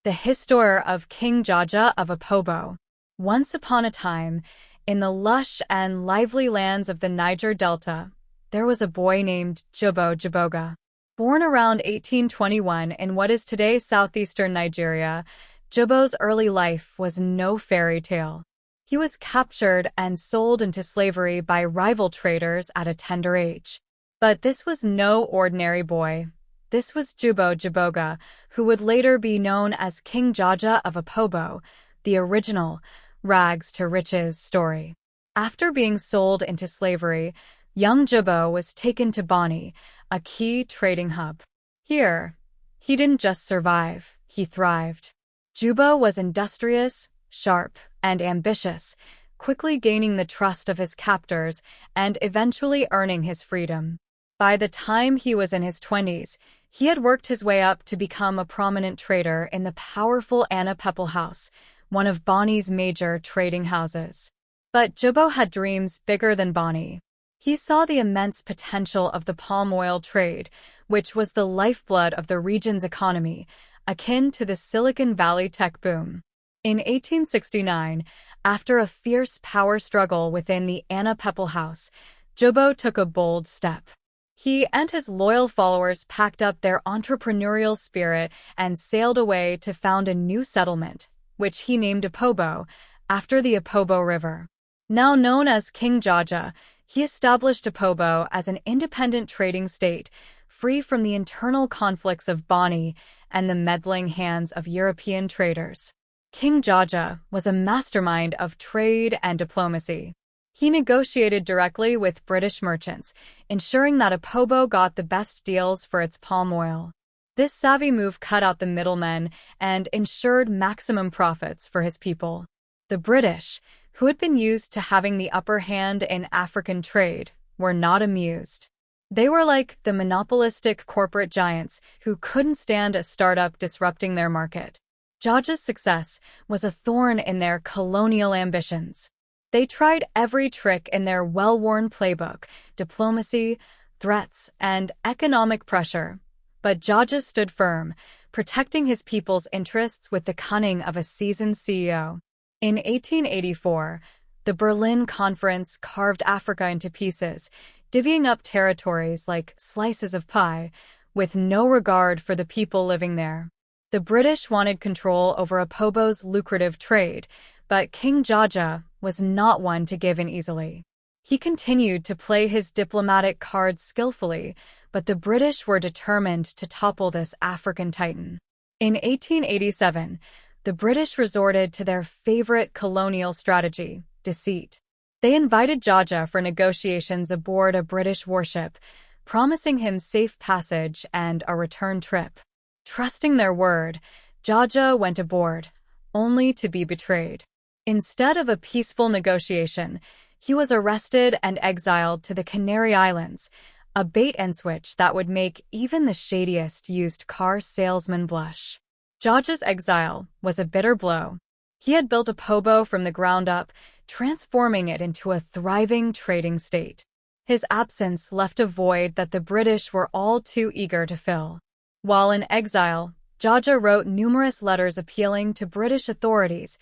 The history of King Jaja of Opobo. Once upon a time, in the lush and lively lands of the Niger Delta, there was a boy named Jaboga. Born around 1821 in what is today southeastern Nigeria, Jabo's early life was no fairy tale. He was captured and sold into slavery by rival traders at a tender age. But this was no ordinary boy. This was Jaboga, who would later be known as King Jaja of Opobo, the original rags to riches story. After being sold into slavery, young Jabo was taken to Bani, a key trading hub. Here, he didn't just survive, he thrived. Jabo was industrious, sharp, and ambitious, quickly gaining the trust of his captors and eventually earning his freedom. By the time he was in his 20s, he had worked his way up to become a prominent trader in the powerful Opobo House, one of Bani's major trading houses. But Jabo had dreams bigger than Bani. He saw the immense potential of the palm oil trade, which was the lifeblood of the region's economy, akin to the Silicon Valley tech boom. In 1869, after a fierce power struggle within the Opobo House, Jabo took a bold step. He and his loyal followers packed up their entrepreneurial spirit and sailed away to found a new settlement, which he named Opobo, after the Opobo River. Now known as King Jaja, he established Opobo as an independent trading state, free from the internal conflicts of Bani and the meddling hands of European traders. King Jaja was a mastermind of trade and diplomacy. He negotiated directly with British merchants, ensuring that Opobo got the best deals for its palm oil. This savvy move cut out the middlemen and ensured maximum profits for his people. The British, who had been used to having the upper hand in African trade, were not amused. They were like the monopolistic corporate giants who couldn't stand a startup disrupting their market. Jaja's success was a thorn in their colonial ambitions. They tried every trick in their well-worn playbook: diplomacy, threats, and economic pressure. But Jaja stood firm, protecting his people's interests with the cunning of a seasoned CEO. In 1884, the Berlin Conference carved Africa into pieces, divvying up territories like slices of pie, with no regard for the people living there. The British wanted control over Opobo's lucrative trade, but King Jaja was not one to give in easily. He continued to play his diplomatic cards skillfully, but the British were determined to topple this African titan. In 1887, the British resorted to their favorite colonial strategy: deceit. They invited Jaja for negotiations aboard a British warship, promising him safe passage and a return trip. Trusting their word, Jaja went aboard, only to be betrayed. Instead of a peaceful negotiation, he was arrested and exiled to the Canary Islands, a bait-and-switch that would make even the shadiest used car salesman blush. Jaja's exile was a bitter blow. He had built Opobo from the ground up, transforming it into a thriving trading state. His absence left a void that the British were all too eager to fill. While in exile, Jaja wrote numerous letters appealing to British authorities,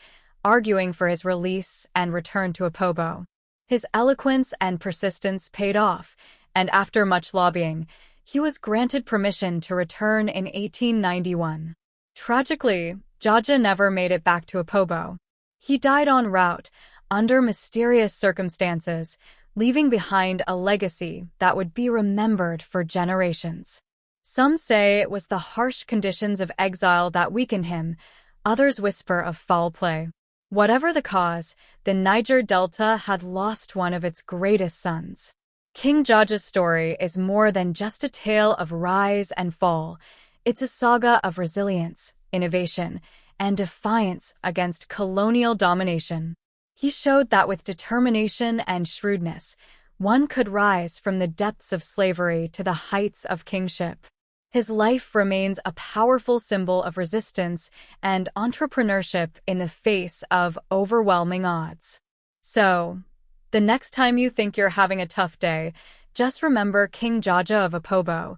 arguing for his release and return to Opobo. His eloquence and persistence paid off, and after much lobbying, he was granted permission to return in 1891. Tragically, Jaja never made it back to Opobo. He died en route, under mysterious circumstances, leaving behind a legacy that would be remembered for generations. Some say it was the harsh conditions of exile that weakened him, others whisper of foul play. Whatever the cause, the Niger Delta had lost one of its greatest sons. King Jaja's story is more than just a tale of rise and fall. It's a saga of resilience, innovation, and defiance against colonial domination. He showed that with determination and shrewdness, one could rise from the depths of slavery to the heights of kingship. His life remains a powerful symbol of resistance and entrepreneurship in the face of overwhelming odds. So, the next time you think you're having a tough day, just remember King Jaja of Opobo,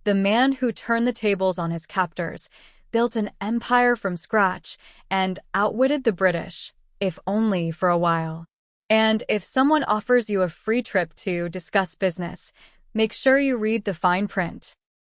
the man who turned the tables on his captors, built an empire from scratch, and outwitted the British, if only for a while. And if someone offers you a free trip to discuss business, make sure you read the fine print.